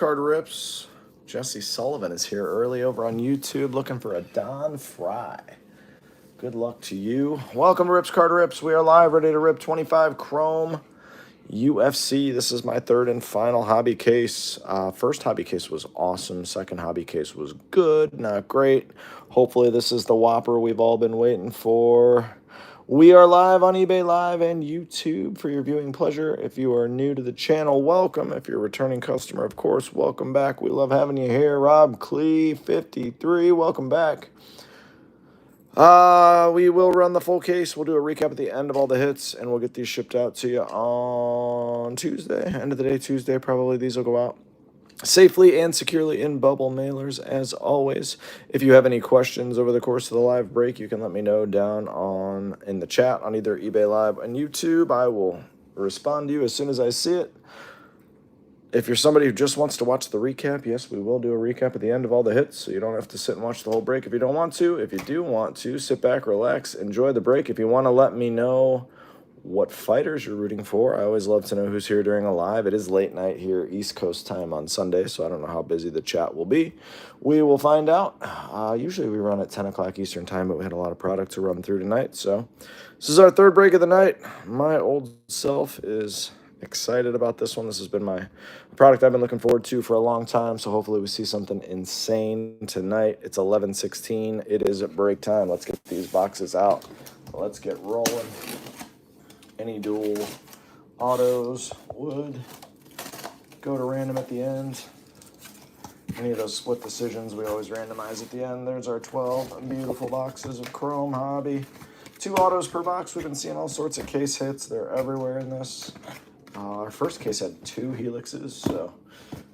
Card Rips. Jesse Sullivan is here early over on YouTube looking for a Don Fry. Good luck to you. Welcome to Rips Card Rips. We are live, ready to rip 25 Chrome UFC. This is my third and final hobby case. First hobby case was awesome. Second hobby case was good, not great. Hopefully this is the whopper we've all been waiting for. We are live on eBay Live and YouTube for your viewing pleasure. If you are new to the channel, welcome. If you're a returning customer, of course, welcome back. We love having you here. Rob Clee, 53, welcome back. We will run the full case. We'll do a recap at the end of all the hits, and we'll get these shipped out to you on Tuesday. End of the day Tuesday, probably. These will go out safely and securely in bubble mailers, as always. If you have any questions over the course of the live break, you can let me know down in the chat on either eBay Live and YouTube. I will respond to you as soon as I see it. If you're somebody who just wants to watch the recap, yes, we will do a recap at the end of all the hits, so you don't have to sit and watch the whole break if you don't want to. If you do want to, sit back, relax, enjoy the break. If you want to let me know what fighters you're rooting for, I always love to know who's here during a live. It is late night here, East Coast time on Sunday, so I don't know how busy the chat will be. We will find out. Usually we run at 10 o'clock Eastern time, but we had a lot of product to run through tonight, so this is our third break of the night. My old self is excited about this one. This has been my product I've been looking forward to for a long time, so hopefully we see something insane tonight. It's 11:16. It is at break time. Let's get these boxes out. Let's get rolling. Any dual autos would go to random at the end. Any of those split decisions, we always randomize at the end. There's our 12 beautiful boxes of Chrome Hobby. 2 autos per box. We've been seeing all sorts of case hits. They're everywhere in this. Our first case had 2 helixes, so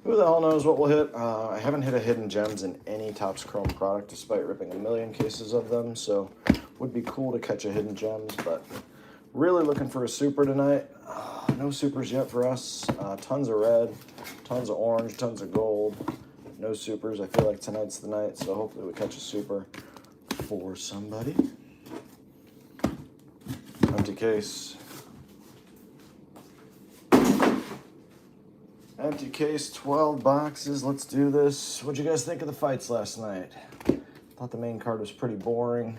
who the hell knows what we'll hit. I haven't hit a Hidden Gems in any Topps Chrome product, despite ripping a million cases of them, so would be cool to catch a Hidden Gems, but really looking for a super tonight. No supers yet for us. Tons of red, tons of orange, tons of gold. No supers. I feel like tonight's the night, so hopefully we catch a super for somebody. Empty case. Empty case, 12 boxes. Let's do this. What'd you guys think of the fights last night? Thought the main card was pretty boring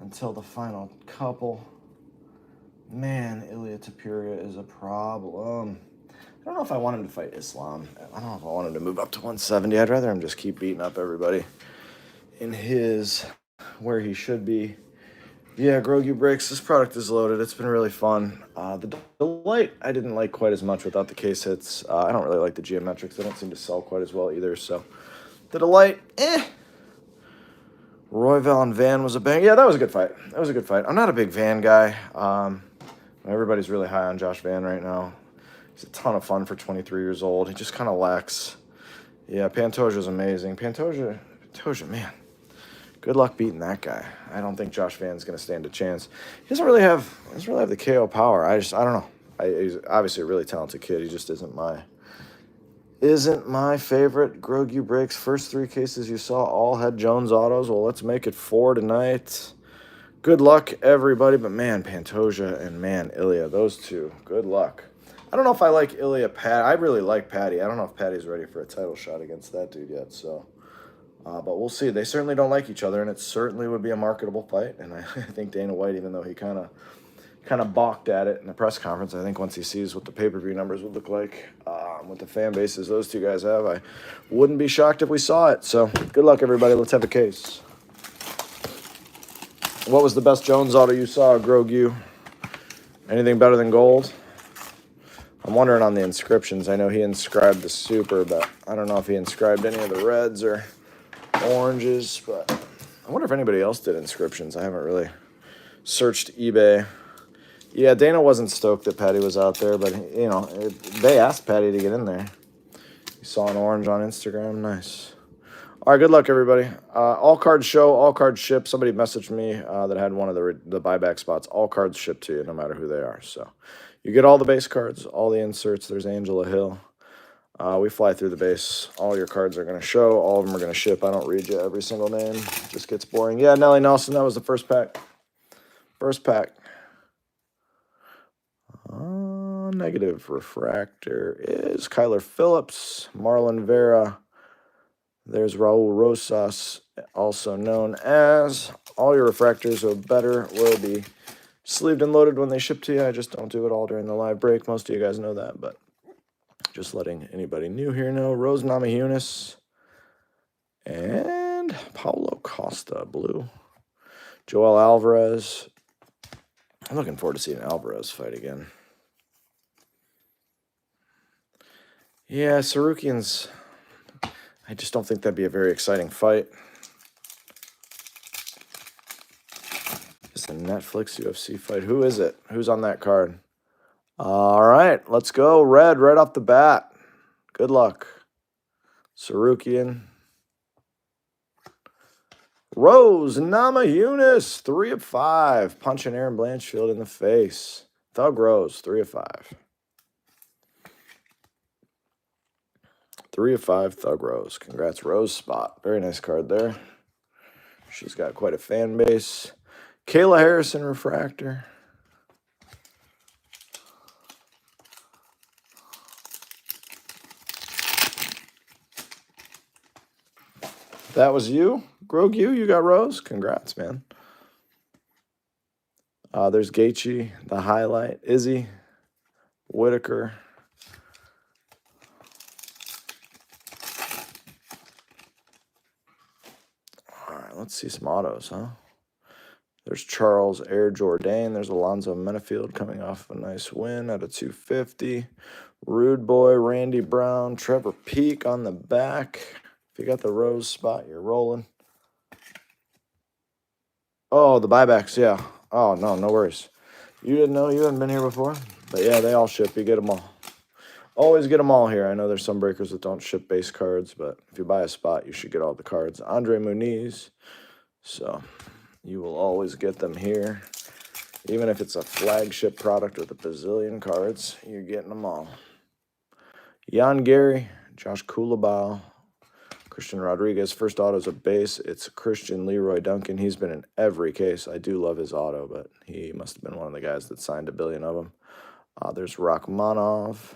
until the final couple. Man, Ilia Topuria is a problem. I don't know if I want him to fight Islam. I don't know if I want him to move up to 170. I'd rather him just keep beating up everybody in where he should be. Yeah, Grogu Breaks. This product is loaded. It's been really fun. The Delight I didn't like quite as much without the case hits. I don't really like the geometrics. They don't seem to sell quite as well either. So the Delight, Royval and Van was a bang. Yeah, that was a good fight. That was a good fight. I'm not a big Van guy. Everybody's really high on Josh Van right now. He's a ton of fun for 23 years old. He just kind of lacks. Yeah, Pantoja's amazing. Pantoja, man. Good luck beating that guy. I don't think Josh Van's going to stand a chance. He doesn't really have the KO power. I don't know. He's obviously a really talented kid. He just isn't my favorite. Grogu Breaks. First 3 cases you saw all had Jones autos. Well, let's make it 4 tonight. Good luck, everybody. But man, Pantoja and man, Ilia, those two. Good luck. I don't know if I like Ilia Pat. I really like Patty. I don't know if Patty's ready for a title shot against that dude yet. So. But we'll see. They certainly don't like each other, and it certainly would be a marketable fight. And I think Dana White, even though he kind of balked at it in the press conference, I think once he sees what the pay-per-view numbers would look like, what the fan bases those two guys have, I wouldn't be shocked if we saw it. So good luck, everybody. Let's have a case. What was the best Jones auto you saw, Grogu? Anything better than gold? I'm wondering on the inscriptions. I know he inscribed the super, but I don't know if he inscribed any of the reds or oranges, but I wonder if anybody else did inscriptions. I haven't really searched eBay. Yeah, Dana wasn't stoked that Patty was out there, but they asked Patty to get in there. You saw an orange on Instagram. Nice. All right, good luck, everybody. All cards show, all cards ship. Somebody messaged me that had one of the buyback spots. All cards ship to you, no matter who they are. So you get all the base cards, all the inserts. There's Angela Hill. We fly through the base. All your cards are going to show. All of them are going to ship. I don't read you every single name. It just gets boring. Yeah, Nelly Nelson, that was the first pack. First pack. negative refractor is Kyler Phillips, Marlon Vera. There's Raul Rosas, also known as. All your refractors or better will be sleeved and loaded when they ship to you. I just don't do it all during the live break. Most of you guys know that, but just letting anybody new here know. Rose Namajunas and Paulo Costa, blue. Joel Alvarez. I'm looking forward to seeing Alvarez fight again. Yeah, Sarukian's... I just don't think that'd be a very exciting fight. It's a Netflix UFC fight. Who is it? Who's on that card? All right, let's go. Red right off the bat. Good luck. Sarukian. Rose Namajunas, 3 of 5. Punching Aaron Blanchfield in the face. Thug Rose, 3 of 5. 3 of 5, Thug Rose. Congrats, Rose Spot. Very nice card there. She's got quite a fan base. Kayla Harrison refractor. That was you, Grog. You got Rose. Congrats, man. There's Gaethje, the highlight. Izzy, Whitaker. All right, let's see some autos, huh? There's Charles Air Jourdain. There's Alonzo Menafield coming off a nice win at a 250. Rude Boy, Randy Brown, Trevor Peak on the back. If you got the Rose Spot, you're rolling. Oh, the buybacks, yeah. Oh, no worries. You didn't know? You hadn't been here before? But yeah, they all ship. You get them all. Always get them all here. I know there's some breakers that don't ship base cards, but if you buy a spot, you should get all the cards. Andre Muniz. So you will always get them here. Even if it's a flagship product with a bazillion cards, you're getting them all. Jan Gary, Josh Kulabau, Christian Rodriguez. First auto is a base. It's Christian Leroy Duncan. He's been in every case. I do love his auto, but he must have been one of the guys that signed a billion of them. There's Rachmanov.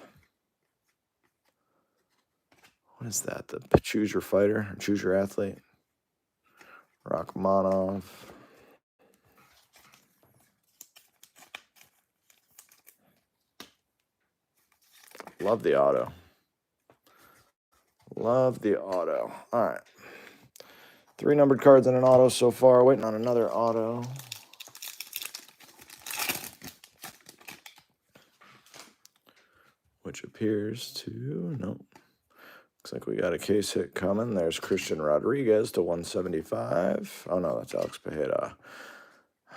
What is that? The choose your fighter, choose your athlete. Rachmanov. Love the auto. Love the auto. All right. 3 numbered cards in an auto so far. Waiting on another auto. Which appears to... Nope. Looks like we got a case hit coming. There's Christian Rodriguez to 175. Oh, no, that's Alex Pajeda.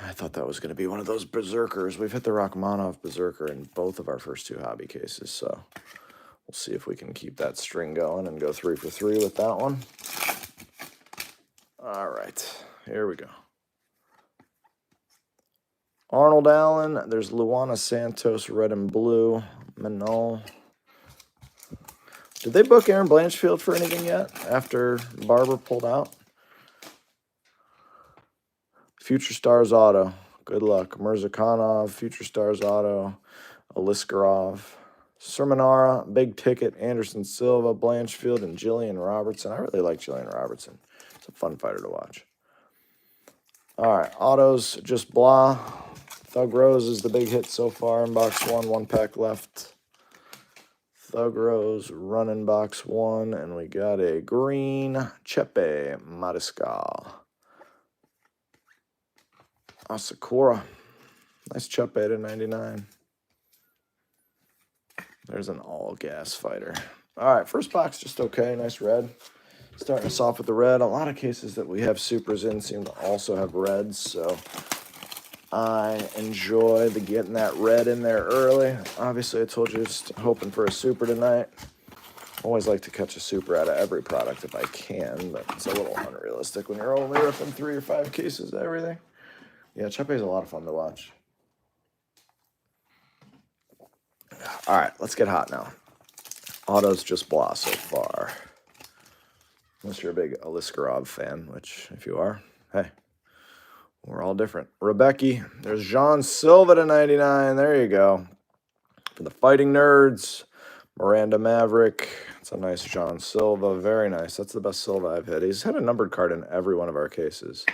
I thought that was going to be one of those berserkers. We've hit the Rachmanov berserker in both of our first 2 hobby cases, so we'll see if we can keep that string going and go 3 for 3 with that one. All right, here we go. Arnold Allen. There's Luana Santos, red and blue. Manol. Did they book Aaron Blanchfield for anything yet after Barber pulled out? Future Stars auto. Good luck. Mirzakhanov, Future Stars auto. Aliskarov. Sermonara, big ticket. Anderson Silva, Blanchfield, and Jillian Robertson. I really like Jillian Robertson. It's a fun fighter to watch. All right, autos, just blah. Thug Rose is the big hit so far in box 1. 1 pack left. Thug Rose running box 1, and we got a green Chepe Mariscal. Asakura. Nice Chepe to 99. There's an all-gas fighter. All right, first box just okay. Nice red. Starting us off with the red. A lot of cases that we have supers in seem to also have reds, so I enjoy getting that red in there early. Obviously, I told you just hoping for a super tonight. Always like to catch a super out of every product if I can, but it's a little unrealistic when you're only ripping 3 or 5 cases of everything. Yeah, Chepe is a lot of fun to watch. All right, let's get hot now. Autos just blah so far. Unless you're a big Aliskarov fan, which if you are, hey, we're all different. Rebecca, there's Jean Silva to 99. There you go. For the Fighting Nerds, Miranda Maverick. It's a nice John Silva. Very nice. That's the best Silva I've hit. He's had a numbered card in every one of our cases,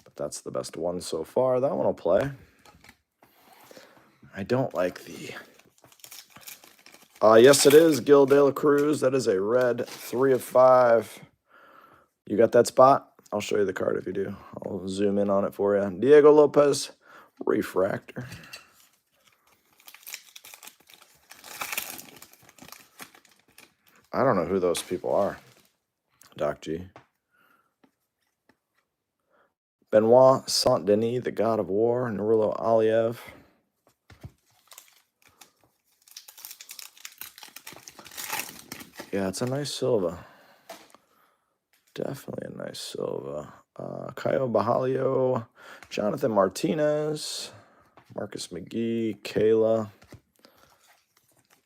but that's the best one so far. That one will play. I don't like the... yes, it is Gil De La Cruz. That is a red 3 of 5. You got that spot? I'll show you the card if you do. I'll zoom in on it for you. Diego Lopez, refractor. I don't know who those people are. Doc G. Benoit Saint-Denis, the God of War. Nurullo Aliev. Yeah, it's a nice Silva. Definitely a nice Silva. Caio Bajalio, Jonathan Martinez, Marcus McGee, Kayla,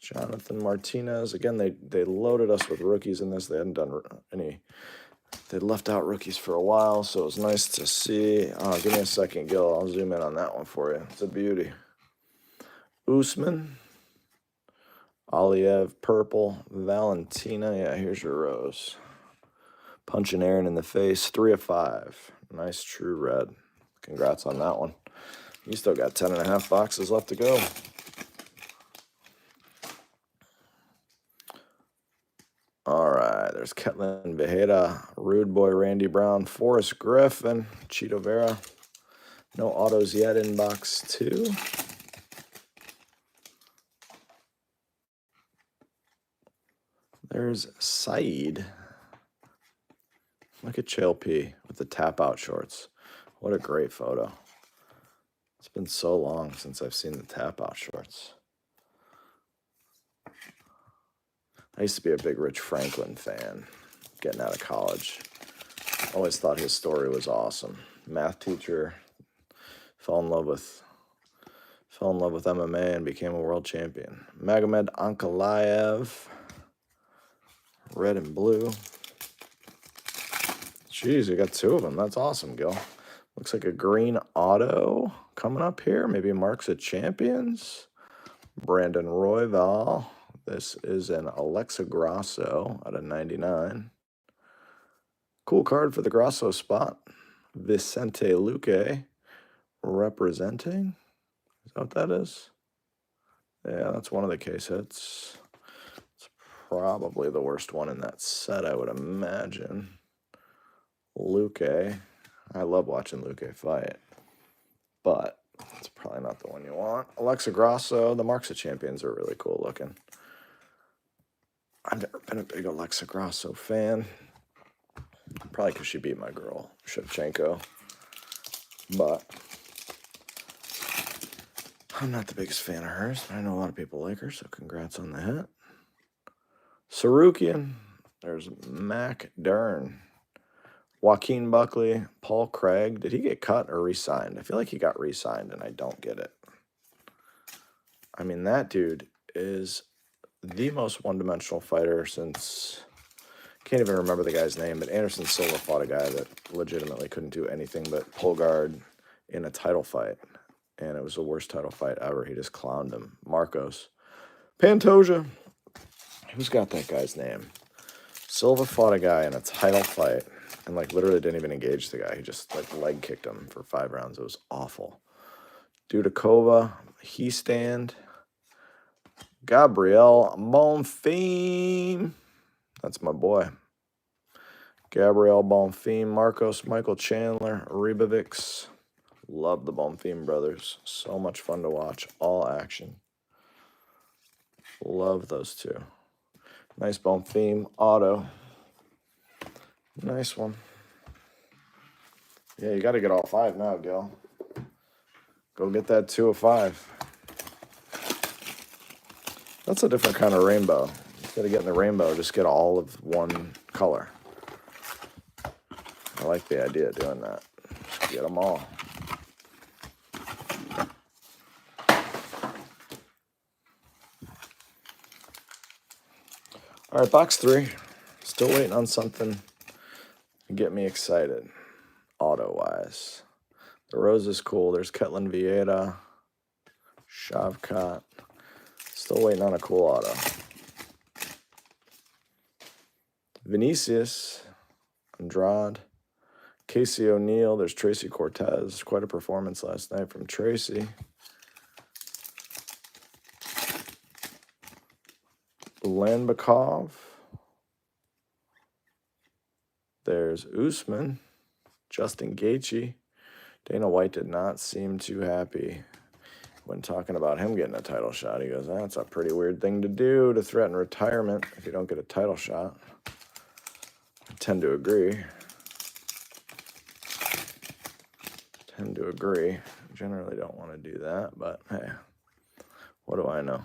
Jonathan Martinez. Again, they loaded us with rookies in this. They hadn't done any. They left out rookies for a while, so it was nice to see. Give me a second, Gil. I'll zoom in on that one for you. It's a beauty. Usman, Aliev, purple, Valentina. Yeah, here's your rose. Punching Aaron in the face, 3 of 5. Nice true red. Congrats on that one. You still got 10.5 boxes left to go. All right, there's Ketlin Vejeda, Rude Boy Randy Brown, Forrest Griffin, Cheeto Vera. No autos yet in box 2. There's Saeed. Look at Chael P with the tap-out shorts. What a great photo. It's been so long since I've seen the tap-out shorts. I used to be a big Rich Franklin fan getting out of college. Always thought his story was awesome. Math teacher, fell in love with MMA and became a world champion. Magomed Ankalaev, red and blue. Jeez, you got 2 of them. That's awesome, Gil. Looks like a green auto coming up here. Maybe Marks of Champions. Brandon Royval. This is an Alexa Grasso out of 99. Cool card for the Grasso spot. Vicente Luque representing. Is that what that is? Yeah, that's one of the case hits. It's probably the worst one in that set, I would imagine. Luque. I love watching Luque fight, but it's probably not the one you want. Alexa Grasso. The Marks of Champions are really cool looking. I've never been a big Alexa Grasso fan. Probably because she beat my girl, Shevchenko. But I'm not the biggest fan of hers. But I know a lot of people like her, so congrats on the hit. Sarukian. There's Mac Dern. Joaquin Buckley. Paul Craig. Did he get cut or re-signed? I feel like he got re-signed, and I don't get it. I mean, that dude is the most one-dimensional fighter since... Can't even remember the guy's name, but Anderson Silva fought a guy that legitimately couldn't do anything but pull guard in a title fight. And it was the worst title fight ever. He just clowned him. Marcos Pantoja. Who's got that guy's name? Silva fought a guy in a title fight and, like, literally didn't even engage the guy. He just, like, leg kicked him for 5 rounds. It was awful. Dudakova, he stand. Gabriel Bonfim. That's my boy. Gabriel Bonfim, Marcos, Michael Chandler, Ribovics. Love the Bonfim brothers. So much fun to watch. All action. Love those two. Nice Bonfim auto. Nice one. Yeah, you got to get all 5 now, Gil. Go get that 2 of 5. That's a different kind of rainbow. Instead of getting the rainbow, just get all of one color. I like the idea of doing that. Just get them all. All right, box 3. Still waiting on something to get me excited, auto-wise. The rose is cool. There's Ketlin Vieira, Shavkat. Still waiting on a cool auto. Vinicius, Andrade, Casey O'Neill. There's Tracy Cortez. Quite a performance last night from Tracy. Landbakov. There's Usman. Justin Gaethje. Dana White did not seem too happy when talking about him getting a title shot. He goes, that's a pretty weird thing to do, to threaten retirement if you don't get a title shot. I tend to agree. Generally don't want to do that, but hey, what do I know?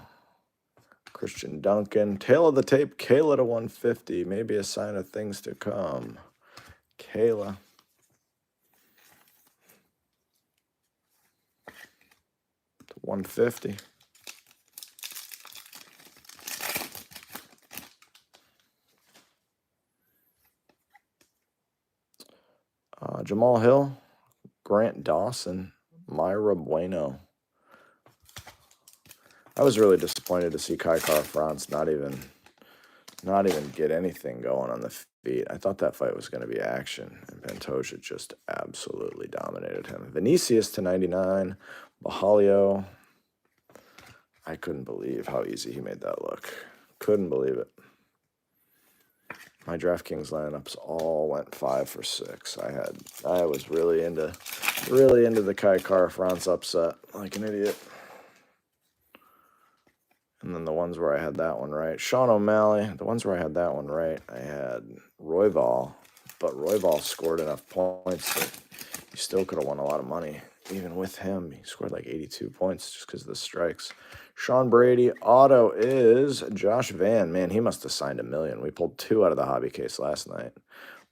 Christian Duncan. Tail of the tape, Kayla to 150. Maybe a sign of things to come. Kayla. To 150. Jamal Hill. Grant Dawson. Myra Bueno. I was really disappointed to see Kai Kara-France not even get anything going on the feet. I thought that fight was going to be action, and Pantoja just absolutely dominated him. Vinicius to 99. Bajalio. I couldn't believe how easy he made that look. Couldn't believe it. My DraftKings lineups all went 5 for 6. I was really into the Kai Kara-France upset, like an idiot. And then the ones where I had that one right. Sean O'Malley, the ones where I had that one right, I had Royval. But Royval scored enough points that he still could have won a lot of money. Even with him, he scored like 82 points just because of the strikes. Sean Brady, auto is Josh Van. Man, he must have signed $1 million. We pulled 2 out of the hobby case last night.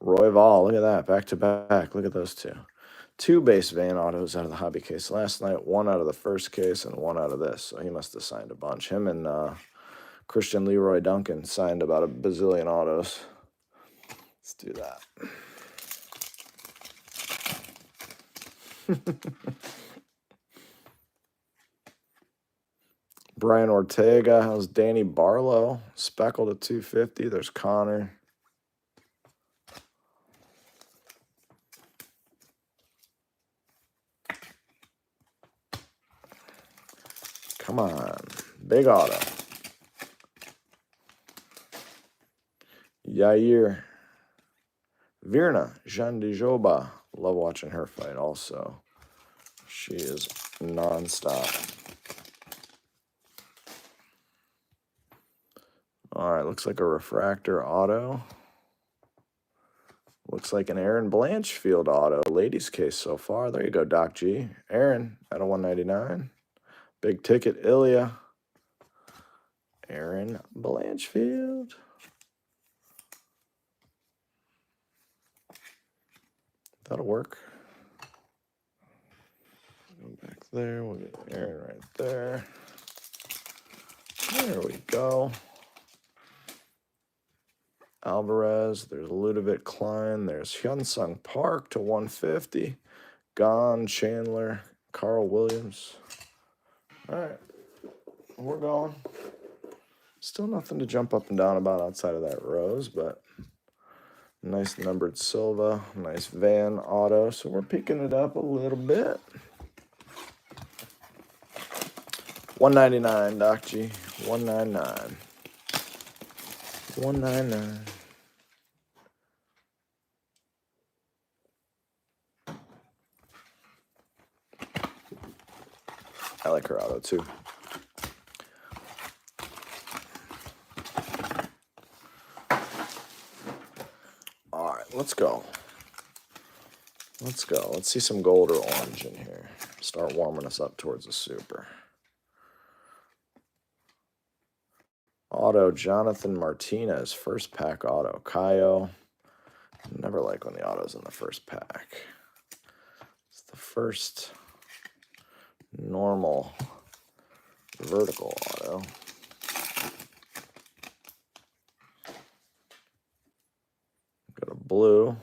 Royval, look at that, back to back. Look at those 2. 2 base Van autos out of the hobby case last night, 1 out of the first case and 1 out of this. So he must have signed a bunch. Him and Christian Leroy Duncan signed about a bazillion autos. Let's do that. Brian Ortega. How's Danny Barlow? Speckled at 250. There's Connor. Come on. Big auto. Yair. Virna. Jean Dijoba. Love watching her fight also. She is nonstop. All right, looks like a refractor auto. Looks like an Aaron Blanchfield auto. Ladies case so far. There you go, Doc G. Aaron at a 199. Big ticket, Ilya. Aaron Blanchfield. That'll work. Go back there. We'll get Aaron right there. There we go. Alvarez. There's Ludovic Klein. There's Hyunsung Park to 150. Gon, Chandler, Carl Williams. All right. We're going. Still nothing to jump up and down about outside of that Rose, but nice numbered Silva, nice Van auto. So we're picking it up a little bit. 199, Doc G. 199. 199. I like her auto too. All right, let's go. Let's go. Let's see some gold or orange in here. Start warming us up towards the super. Auto, Jonathan Martinez, first pack auto. Kaio. Never like when the auto's in the first pack. It's the first normal vertical auto. Got a blue.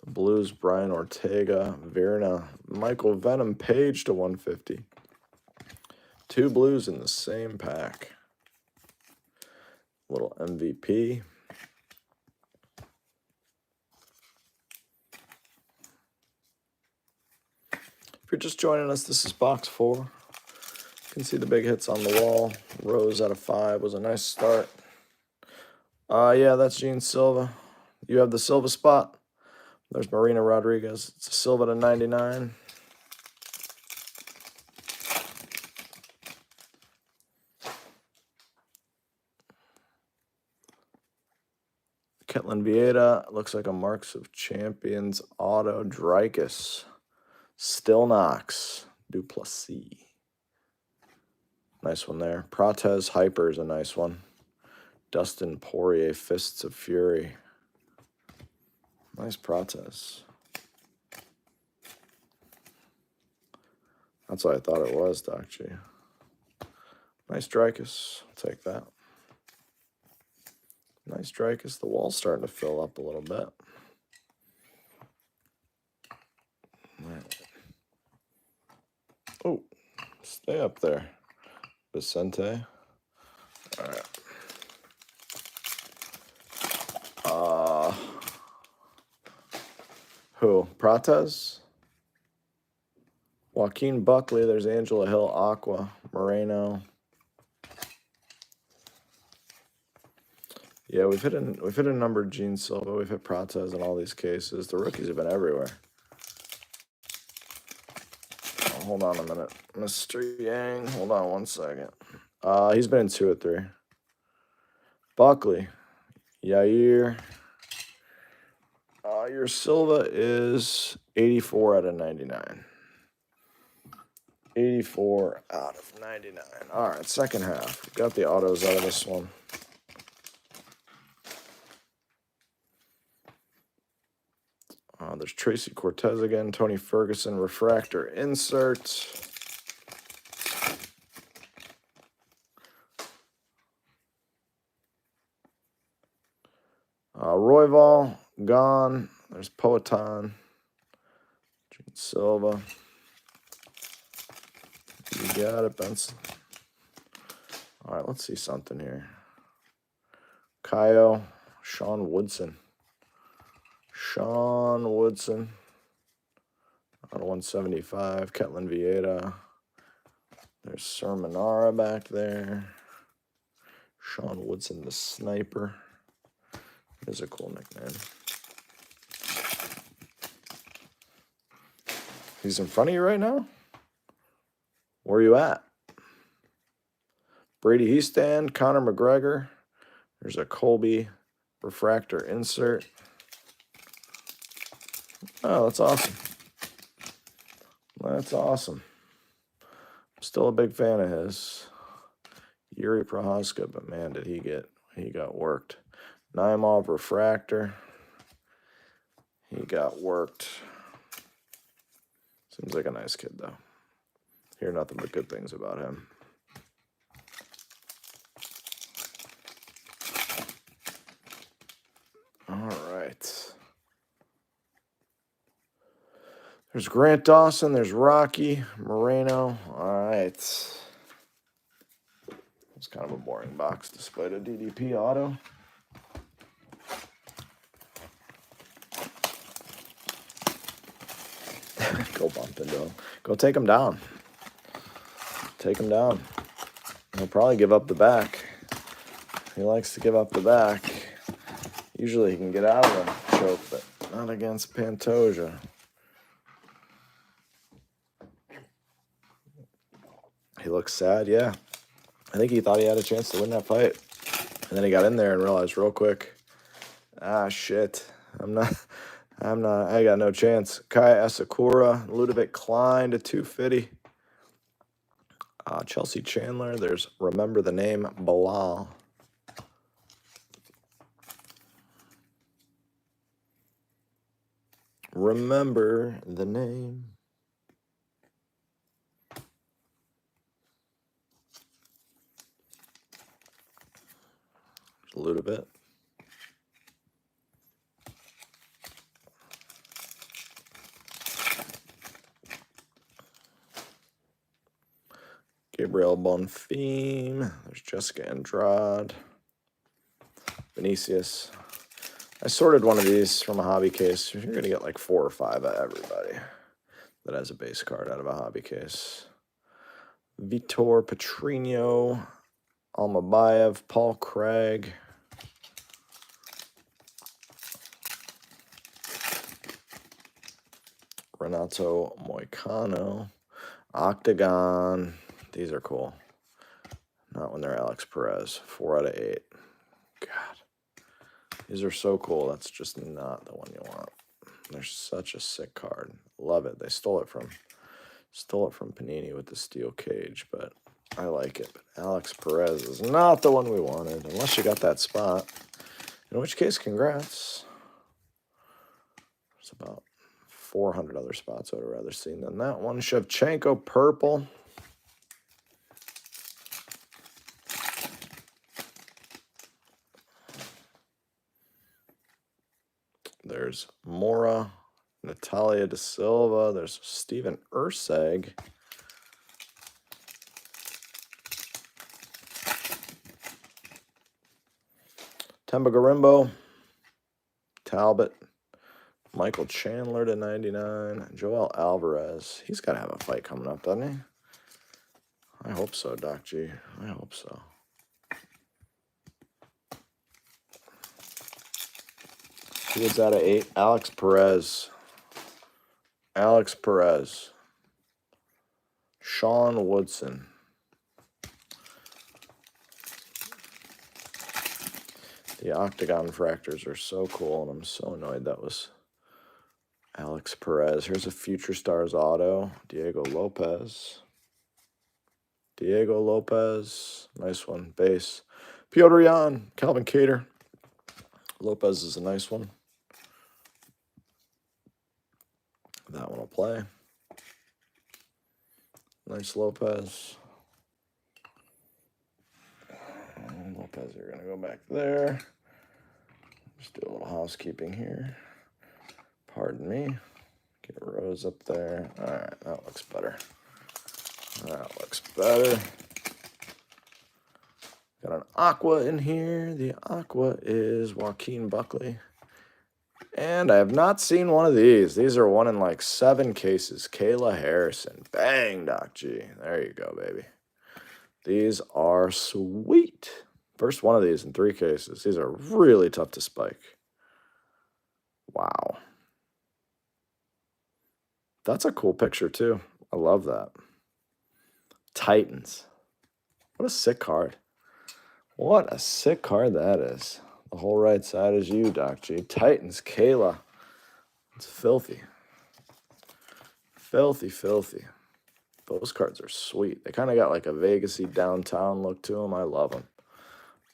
The blue's Brian Ortega. Virna. Michael Venom Page to 150. 2 blues in the same pack. Little MVP. If you're just joining us, this is box 4. You can see the big hits on the wall. Rose out of 5 was a nice start. Yeah, that's Gene Silva. You have the Silva spot. There's Marina Rodriguez. It's a Silva to 99. Ketlin Vieira. Looks like a Marks of Champions auto. Dreykus. Still Knox. Duplessis. Nice one there. Protez Hyper is a nice one. Dustin Poirier, Fists of Fury. Nice Protez. That's what I thought it was, Doc G. Nice Dreykus. I'll take that. Nice Dreykus. The wall's starting to fill up a little bit. Right. Oh, stay up there, Vicente. All right. Who? Protez? Joaquin Buckley. There's Angela Hill, Aqua, Moreno. Yeah, we've hit a number Gene Silva. We've hit Protez in all these cases. The rookies have been everywhere. Oh, hold on a minute, Mr. Yang. Hold on 1 second. He's been in 2 or 3. Buckley, Yair. Your Silva is 84 out of 99. 84 out of 99. All right, second half. Got the autos out of this one. There's Tracy Cortez again. Tony Ferguson, refractor insert. Royval, gone. There's Poetan. Gene Silva. You got it, Benson. All right, let's see something here. Kaio, Sean Woodson. Sean Woodson. On 175. Ketlin Vieira. There's Sermonara back there. Sean Woodson, the sniper. Is a cool nickname. He's in front of you right now? Where are you at? Brady Easton, Conor McGregor. There's a Colby refractor insert. Oh, that's awesome. That's awesome. I'm still a big fan of his. Yuri Prohaska, but man, did he got worked. Naimov refractor. He got worked. Seems like a nice kid, though. Hear nothing but good things about him. All right. There's Grant Dawson. There's Rocky Moreno. All right. It's kind of a boring box despite a DDP auto. Go bump into him. Go take him down. Take him down. He'll probably give up the back. He likes to give up the back. Usually he can get out of the choke, but not against Pantoja. He looks sad, yeah. I think he thought he had a chance to win that fight. And then he got in there and realized real quick, shit. I got no chance. Kai Asakura, Ludovic Klein to 250. Chelsea Chandler. There's Remember the Name, Bilal. Remember the Name. A little bit. Gabriel Bonfim. There's Jessica Andrade. Vinicius. I sorted one of these from a hobby case. You're going to get like 4 or 5 of everybody that has a base card out of a hobby case. Vitor Petrino, Almabayev, Paul Craig. Renato Moicano. Octagon. These are cool. Not when they're Alex Perez. 4 out of 8. God. These are so cool. That's just not the one you want. They're such a sick card. Love it. They stole it from Panini with the steel cage, but I like it. But Alex Perez is not the one we wanted, unless you got that spot. In which case, congrats. There's about 400 other spots I would have rather seen than that one. Shevchenko, purple. There's Mora, Natalia Da Silva. There's Steven Urseg. Temba Garimbo. Talbot. Michael Chandler to 99. Joel Alvarez. He's got to have a fight coming up, doesn't he? I hope so, Doc G. I hope so. Who was out of 8? Alex Perez. Alex Perez. Sean Woodson. The Octagon Fractors are so cool, and I'm so annoyed that was Alex Perez. Here's a Future Stars auto. Diego Lopez. Diego Lopez. Nice one. Base. Piotr Jan. Calvin Cater. Lopez is a nice one. That one will play. Nice Lopez. Lopez, you're going to go back there. Just do a little housekeeping here. Pardon me. Get Rose up there. All right, that looks better. That looks better. Got an Aqua in here. The Aqua is Joaquin Buckley. And I have not seen one of these. These are one in like 7 cases. Kayla Harrison. Bang, Doc G. There you go, baby. These are sweet. First one of these in 3 cases. These are really tough to spike. Wow. That's a cool picture, too. I love that. Titans. What a sick card. What a sick card that is. The whole right side is you, Doc G. Titans, Kayla. It's filthy. Filthy, filthy. Those cards are sweet. They kind of got like a Vegas-y downtown look to them. I love them.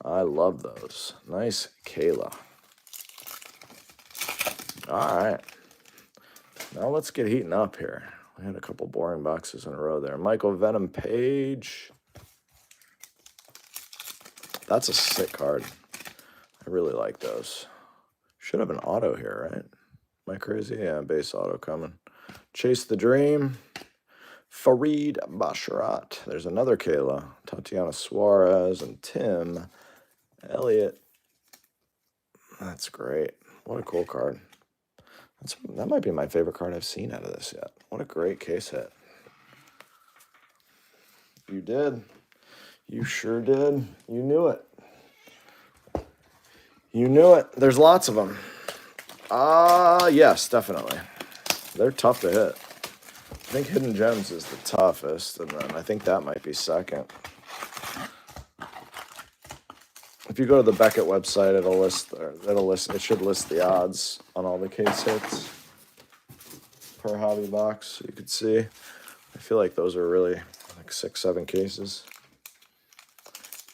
I love those. Nice Kayla. All right. Now let's get heating up here. We had a couple boring boxes in a row there. Michael Venom Page. That's a sick card. I really like those. Should have an auto here, right? Am I crazy? Yeah, base auto coming. Chase the Dream. Fareed Basharat. There's another Kayla. Tatiana Suarez and Tim Elliott. That's great. What a cool card. That might be my favorite card I've seen out of this yet. What a great case hit. You did. You sure did. You knew it. You knew it. There's lots of them. Yes, definitely. They're tough to hit. I think Hidden Gems is the toughest, and then I think that might be second. If you go to the Beckett website, it should list the odds on all the case hits per hobby box, so you could see. I feel like those are really like 6, 7 cases.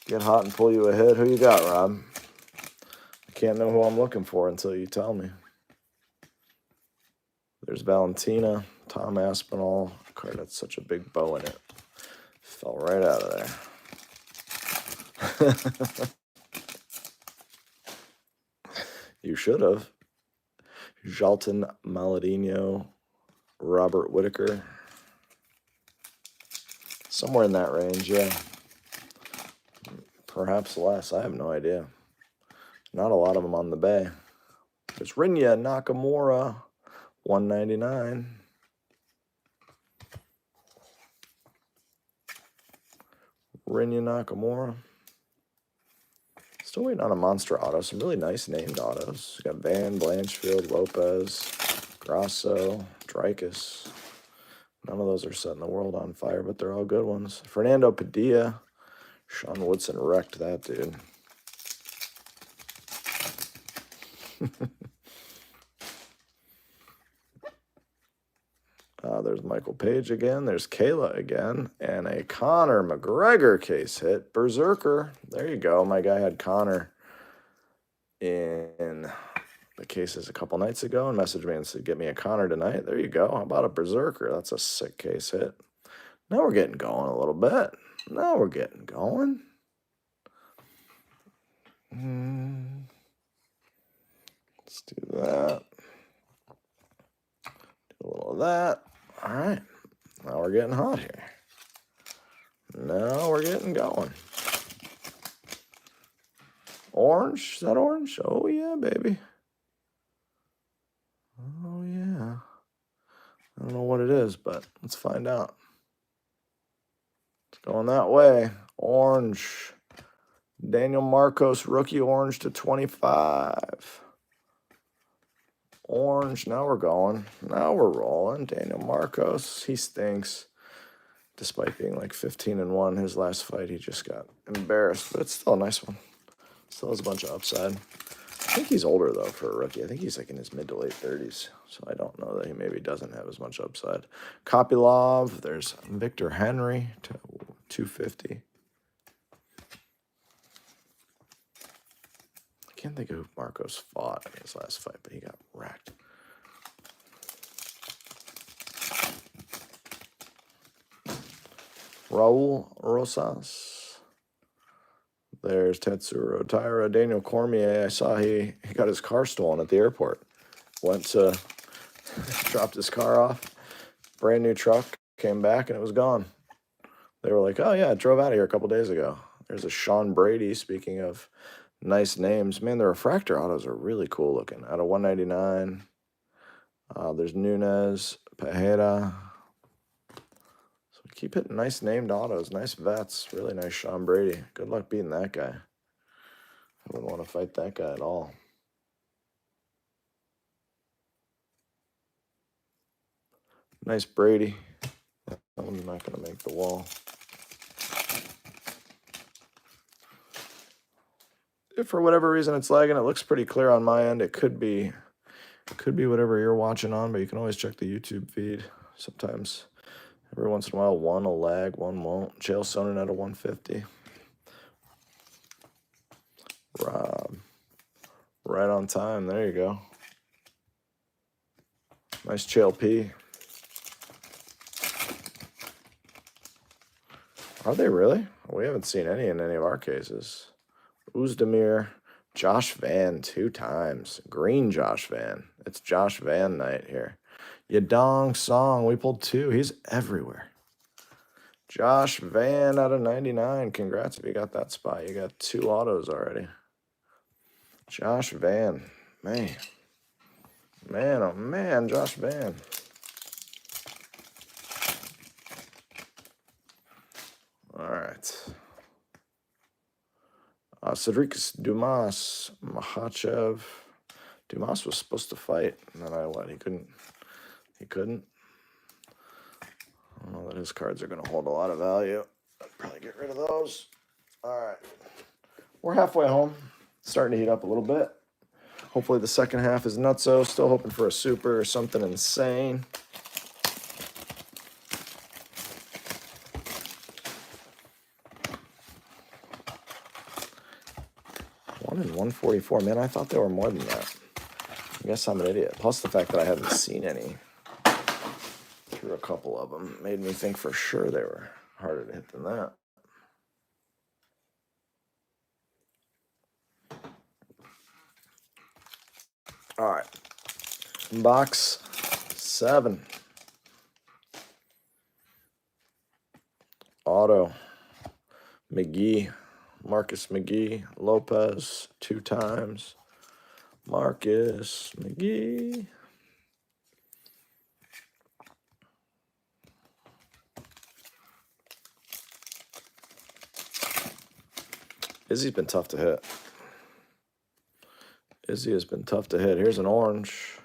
Get hot and pull you a hit. Who you got, Rob? I can't know who I'm looking for until you tell me. There's Valentina, Tom Aspinall. Card that's such a big bow in it. Fell right out of there. You should have. Jalton Maladino, Robert Whitaker. Somewhere in that range, yeah. Perhaps less. I have no idea. Not a lot of them on the bay. There's Rinya Nakamura, 199. Rinya Nakamura. Still waiting on a monster auto. Some really nice named autos. We got Van, Blanchfield, Lopez, Grasso, Dreykus. None of those are setting the world on fire, but they're all good ones. Fernando Padilla. Sean Woodson wrecked that dude. There's Michael Page again. There's Kayla again. And a Conor McGregor case hit. Berserker. There you go. My guy had Conor in the cases a couple nights ago and messaged me and said, get me a Conor tonight. There you go. How about a Berserker? That's a sick case hit. Now we're getting going a little bit. Now we're getting going. Let's do that. Do a little of that. All right. Now we're getting hot here. Now we're getting going. Orange? Is that orange? Oh, yeah, baby. Oh, yeah. I don't know what it is, but let's find out. It's going that way. Orange. Daniel Marcos, rookie orange to 25. Orange. Now we're going. Now we're rolling. Daniel Marcos. He stinks. Despite being like 15-1, his last fight, he just got embarrassed. But it's still a nice one. Still has a bunch of upside. I think he's older, though, for a rookie. I think he's like in his mid to late 30s. So I don't know that he maybe doesn't have as much upside. Kopylov. There's Victor Henry to 250. I can't think of who Marcos fought in his last fight, but he got wrecked. Raul Rosas. There's Tetsuro Taira. Daniel Cormier. I saw he got his car stolen at the airport. Went to, dropped his car off. Brand new truck. Came back and it was gone. They were like, oh yeah, I drove out of here a couple days ago. There's a Sean Brady, speaking of nice names. Man, the refractor autos are really cool looking. Out of 199. There's Nunez, Pajeda. So we keep hitting nice named autos, nice vets. Really nice Sean Brady. Good luck beating that guy. I wouldn't want to fight that guy at all. Nice Brady. I'm not going to make the wall. If for whatever reason it's lagging, it looks pretty clear on my end. It could be whatever you're watching on, but you can always check the YouTube feed. Sometimes, every once in a while, one will lag, one won't. Chael Sonnen at a 150. Rob. Right on time. There you go. Nice Chael P. Are they really? We haven't seen any in any of our cases. Uzdemir, Josh Van 2 times. Green Josh Van. It's Josh Van night here. Yadong Song, we pulled 2. He's everywhere. Josh Van out of 99. Congrats if you got that spot. You got 2 autos already. Josh Van. Man. Man, oh man, Josh Van. All right. Cedric Dumas, Makhachev. Dumas was supposed to fight, and then he couldn't. He couldn't. I don't know that his cards are going to hold a lot of value. I'd probably get rid of those. All right. We're halfway home. Starting to heat up a little bit. Hopefully the second half is nutso. Still hoping for a super or something insane. One in 144. Man, I thought they were more than that. I guess I'm an idiot. Plus the fact that I haven't seen any through a couple of them made me think for sure they were harder to hit than that. All right. Box 7. auto. McGee, Marcus McGee, Lopez, 2 times. Marcus McGee. Izzy's been tough to hit. Izzy has been tough to hit. Here's an orange.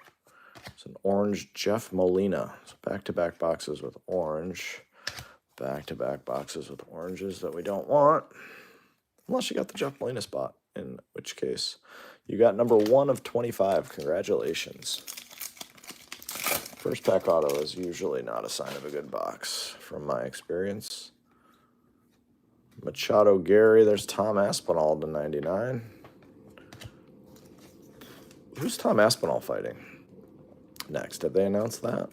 It's an orange Jeff Molina. So back-to-back boxes with orange. Back-to-back boxes with oranges that we don't want. Unless you got the Jeff Molina spot, in which case you got number 1 of 25. Congratulations. First pack auto is usually not a sign of a good box, from my experience. Machado Gary, there's Tom Aspinall to 99. Who's Tom Aspinall fighting next? Have they announced that?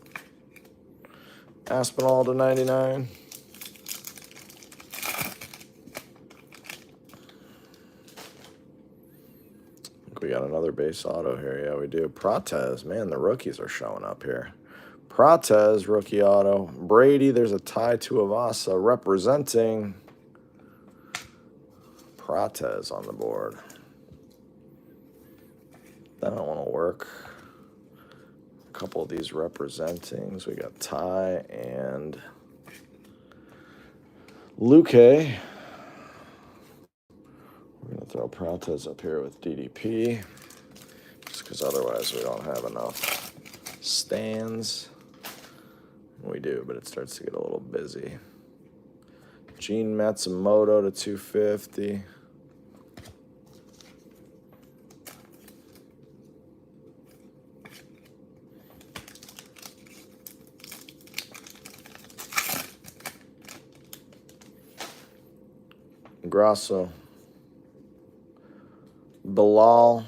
Aspinall to 99. We got another base auto here. Yeah, we do. Prates, man, the rookies are showing up here. Prates, rookie auto. Brady, there's a tie to Avasa representing Prates on the board. That don't want to work. A couple of these representings. We got Ty and Luque. We're going to throw Prates up here with DDP, just because otherwise we don't have enough stands. We do, but it starts to get a little busy. Gene Matsumoto to 250. Grasso. Bilal.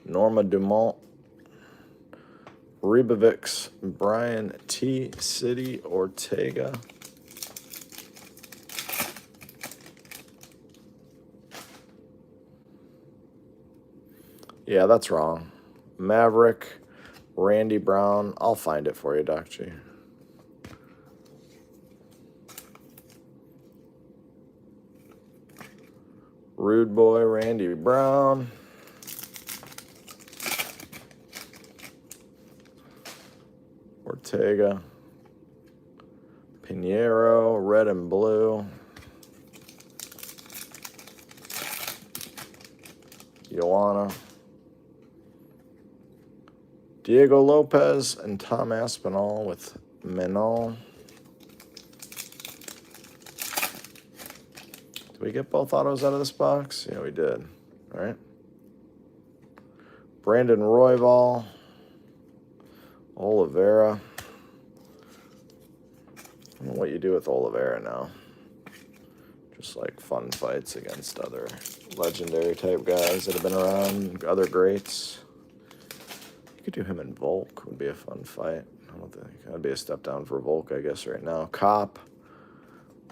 Norma Dumont. Ribovics. Brian T. City Ortega. Yeah, that's wrong. Maverick. Randy Brown. I'll find it for you, Doc G. Rude Boy, Randy Brown. Ortega. Pinheiro, red and blue. Joanna. Diego Lopez and Tom Aspinall with Menon. Did we get both autos out of this box? Yeah, we did. All right. Brandon Royval. Oliveira. I don't know what you do with Oliveira now. Just like fun fights against other legendary type guys that have been around, other greats. You could do him and Volk, would be a fun fight. I don't think that'd be a step down for Volk, I guess, right now. Cop.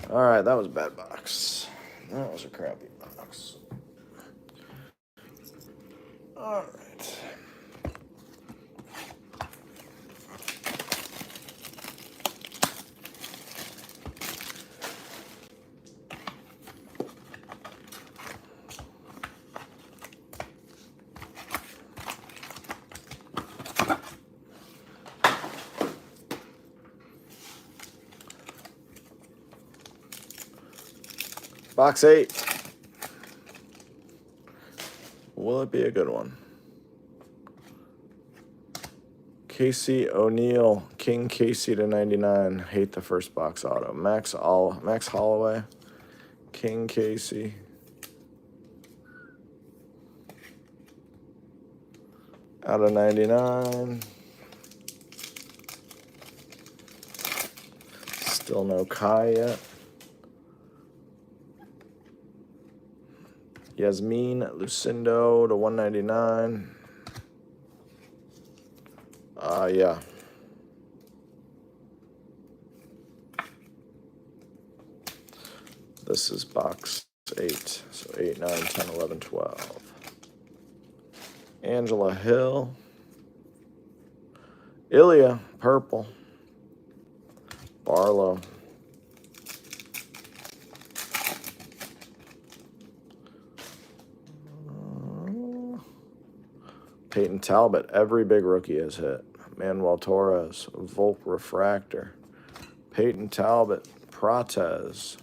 All right, that was a bad box. That was a crappy box. All right. Box 8. Will it be a good one? Casey O'Neill, King Casey to 99. Hate the first box auto. Max Holloway, King Casey. Out of 99. Still no Kai yet. Yasmin Lucindo to 199. Yeah. This is box 8. So 8, 9, 10, 11, 12. Angela Hill. Ilya, purple. Barlow. Peyton Talbot, every big rookie has hit. Manuel Torres, Volk Refractor. Peyton Talbot, Pratez,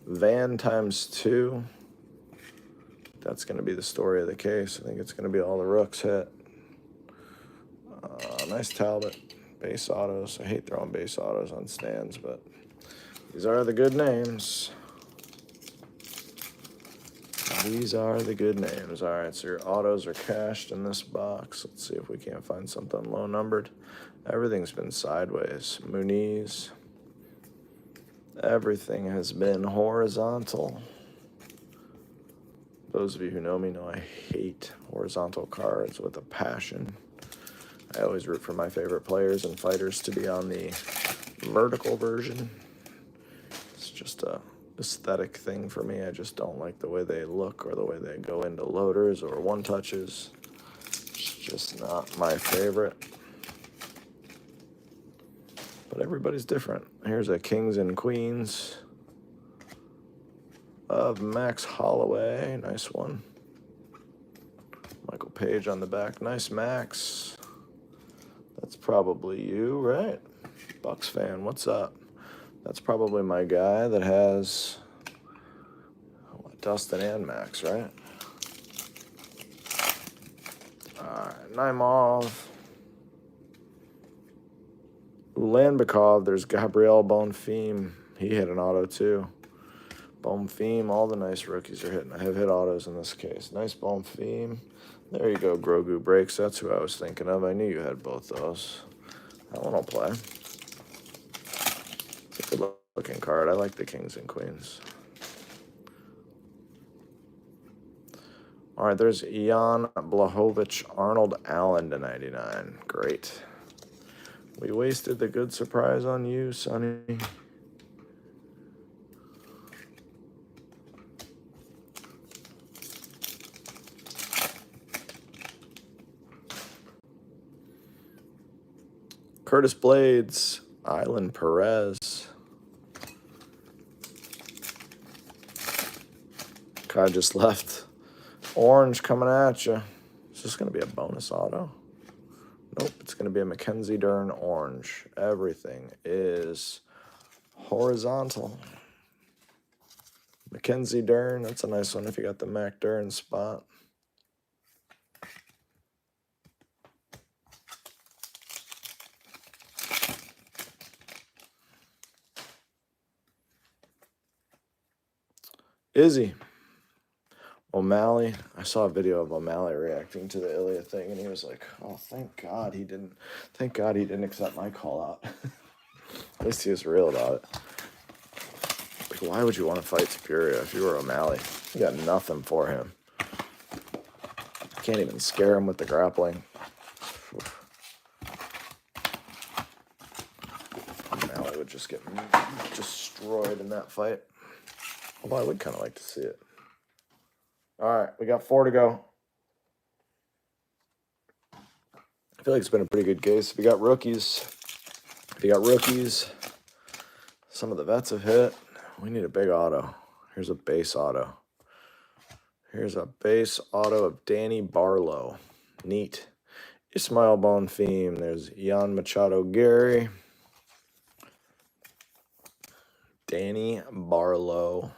Van ×2. That's going to be the story of the case. I think it's going to be all the rooks hit. Nice Talbot. Base autos. I hate throwing base autos on stands, but these are the good names. These are the good names. All right, so your autos are cashed in this box. Let's see if we can't find something low numbered. Everything's been sideways. Muniz. Everything has been horizontal. Those of you who know me know I hate horizontal cards with a passion. I always root for my favorite players and fighters to be on the vertical version. It's just a aesthetic thing for me. I just don't like the way they look or the way they go into loaders or one touches. It's just not my favorite. But everybody's different. Here's a Kings and Queens of Max Holloway. Nice one. Michael Page on the back. Nice, Max. That's probably you, right? Bucks fan, what's up? That's probably my guy that has Dustin and Max, right? All right, Naimov. Ulanbekov, there's Gabriel Bonfim. He hit an auto too. Bonfim, all the nice rookies are hitting. I have hit autos in this case. Nice Bonfim. There you go, Grogu Breaks. That's who I was thinking of. I knew you had both those. That one will play. It's a good looking card. I like the Kings and Queens. All right, there's Jan Blachowicz, Arnold Allen to 99. Great. We wasted the good surprise on you, Sonny. Curtis Blades, Island Perez. Guy just left. Orange coming at you. Is this going to be a bonus auto? Nope, it's going to be a Mackenzie Dern orange. Everything is horizontal. Mackenzie Dern, that's a nice one if you got the Mac Dern spot. Izzy. O'Malley. I saw a video of O'Malley reacting to the Ilya thing, and he was like, "Oh, thank God he didn't accept my call out." At least he was real about it. Like, why would you want to fight Superior if you were O'Malley? You got nothing for him. Can't even scare him with the grappling. O'Malley would just get destroyed in that fight. Although I would kind of like to see it. All right, we got 4 to go. I feel like it's been a pretty good case. If you got rookies, some of the vets have hit. We need a big auto. Here's a base auto. Here's a base auto of Danny Barlow. Neat. Ismail Bonfim. There's Jan Machado Gary. Danny Barlow.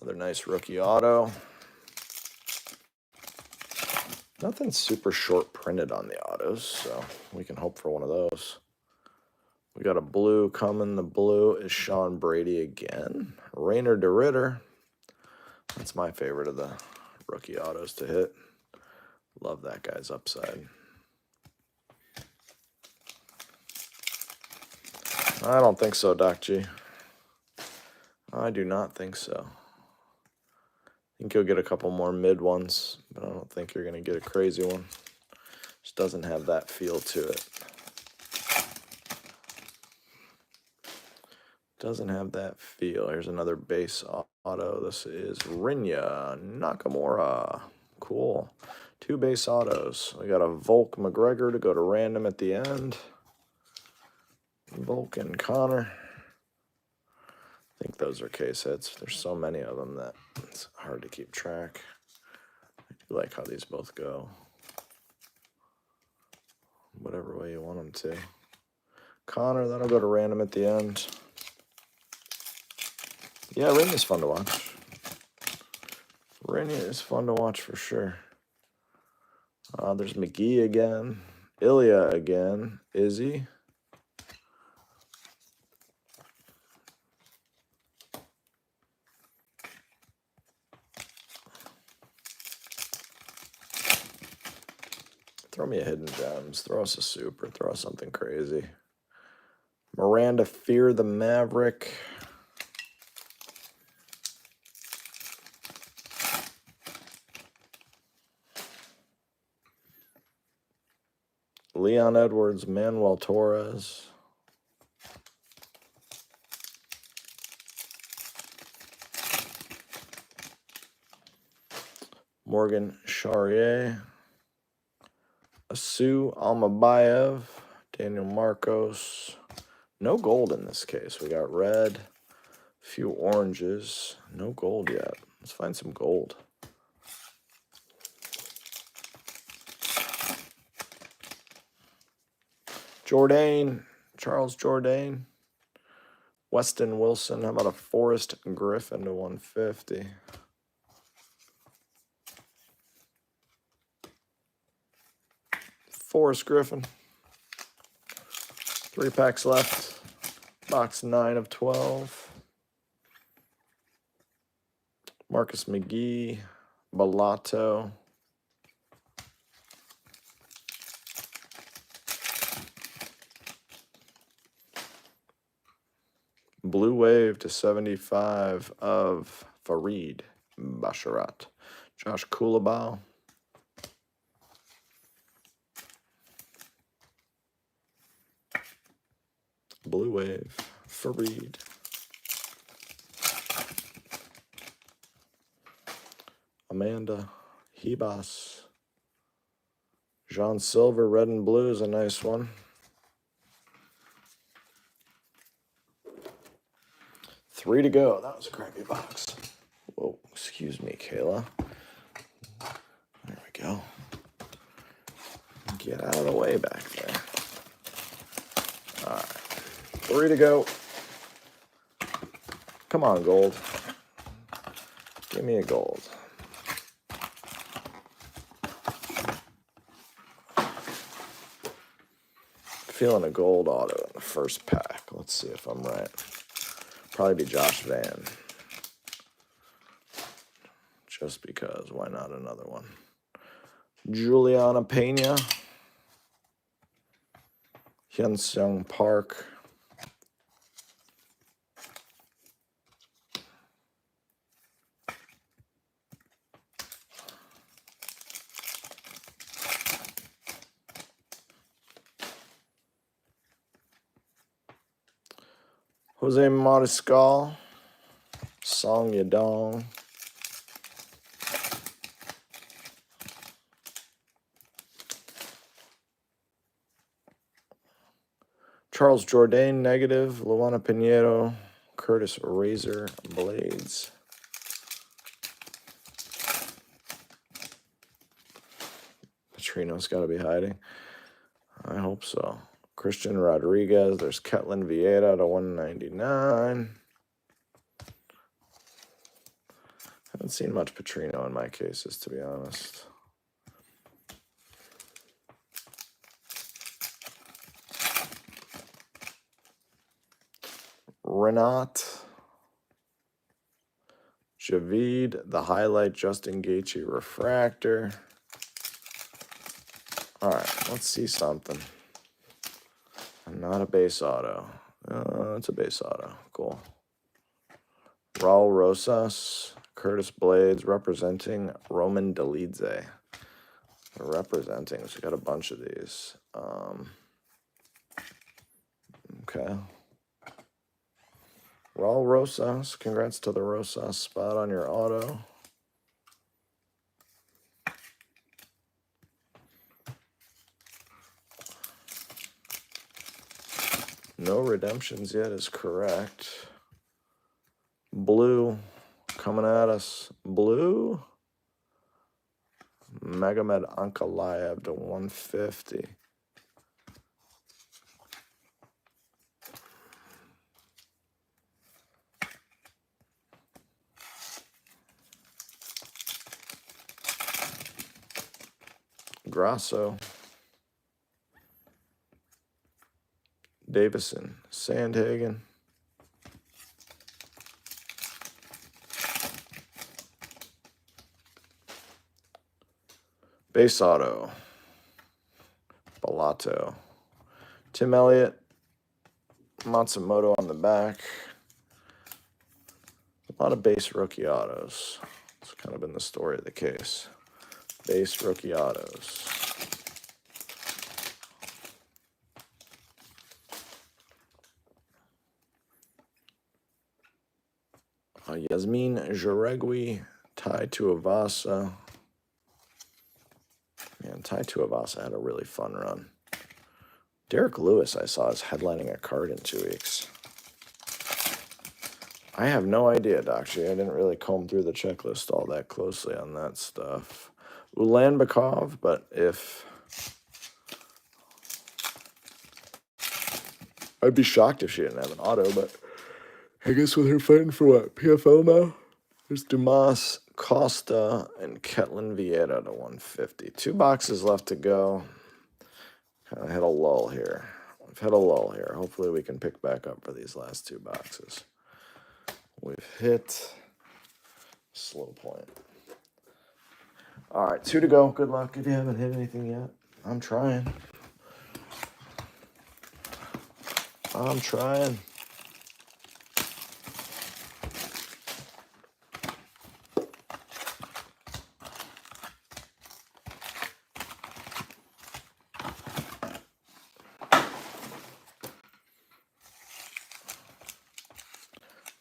Another nice rookie auto. Nothing super short printed on the autos, so we can hope for one of those. We got a blue coming. The blue is Sean Brady again. Rainer DeRitter. That's my favorite of the rookie autos to hit. Love that guy's upside. I don't think so, Doc G. I do not think so. I think you'll get a couple more mid ones, but I don't think you're going to get a crazy one. Just doesn't have that feel to it. Doesn't have that feel. Here's another base auto. This is Rinya Nakamura. Cool. 2 base autos. We got a Volk McGregor to go to random at the end. Volk and Connor. I think those are case hits. There's so many of them that it's hard to keep track. I do like how these both go. Whatever way you want them to. Connor, that'll go to random at the end. Yeah, Rainy is fun to watch. Rainy is fun to watch for sure. There's McGee again. Ilya again. Izzy. Throw me a Hidden Gems. Throw us a super. Throw us something crazy. Miranda Fear the Maverick. Leon Edwards, Manuel Torres. Morgan Charrier. Asu Almabayev. Daniel Marcos. No gold in this case. We got red. A few oranges. No gold yet. Let's find some gold. Jourdain. Charles Jourdain. Weston Wilson. How about a Forrest Griffin to 150? Forrest Griffin. 3 packs left. Box 9 of 12. Marcus McGee. Bellato. Blue Wave to 75 of Farid Basharat. Josh Kulabau. Blue Wave, Farid. Amanda Hebas. Jean Silver, red and blue is a nice one. 3 to go. That was a crappy box. Whoa, excuse me, Kayla. There we go. Get out of the way back there. All right. 3 to go. Come on, gold. Give me a gold. Feeling a gold auto in the first pack. Let's see if I'm right. Probably be Josh Van. Just because. Why not another one? Juliana Pena. Hyun-Sung Park. Jose Mariscal. Song Yadong. Charles Jourdain, negative. Luana Pinheiro. Curtis Razor Blades. Petrino's got to be hiding. I hope so. Christian Rodriguez. There's Ketlin Vieira to 199. Haven't seen much Petrino in my cases, to be honest. Renat. Javid, the highlight Justin Gaethje refractor. All right, let's see something. Not a base auto. It's a base auto. Cool. Raul Rosas, Curtis Blades, representing Roman Dolidze. Representing, so we got a bunch of these. Okay. Raul Rosas, congrats to the Rosas spot on your auto. No redemptions yet is correct. Blue coming at us. Blue. Megamed Ankalaev to 150. Grasso. Davison. Sandhagen. Base auto. Bellato. Tim Elliott. Matsumoto on the back. A lot of base rookie autos. It's kind of been the story of the case. Base rookie autos. Yasmin Jaregui, Tai Tuivasa. Man, Tai Tuivasa had a really fun run. Derek Lewis, I saw, is headlining a card in 2 weeks. I have no idea, Doc G. I didn't really comb through the checklist all that closely on that stuff. Ulanbekov, but if... I'd be shocked if she didn't have an auto, but I guess with her fighting for what, PFL now? There's Dumas, Costa, and Ketlin Vieira to 150. 2 boxes left to go. Kind of hit a lull here. We've hit a lull here. Hopefully we can pick back up for these last 2 boxes. We've hit slow point. All right, 2 to go. Good luck if you haven't hit anything yet. I'm trying. I'm trying.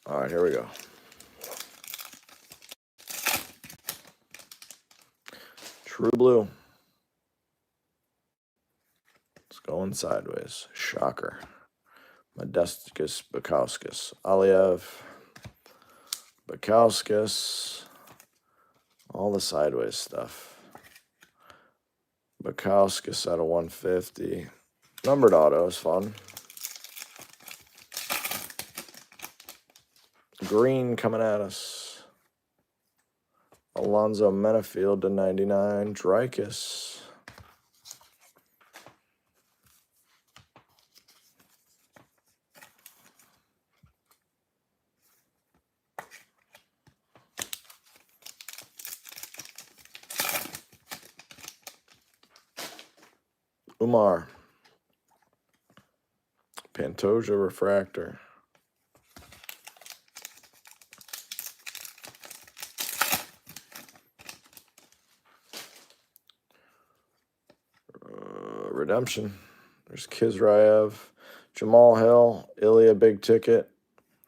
All right, here we go. True Blue. It's going sideways. Shocker. Modestus Bukowskis. Aliev. Bukowskis. All the sideways stuff. Bukowskis out of 150. Numbered auto is fun. Green coming at us. Alonzo Menafield to 99. Dreykus. Umar. Pantoja Refractor. Redemption. There's Kizraev, Jamal Hill, Ilya Big Ticket,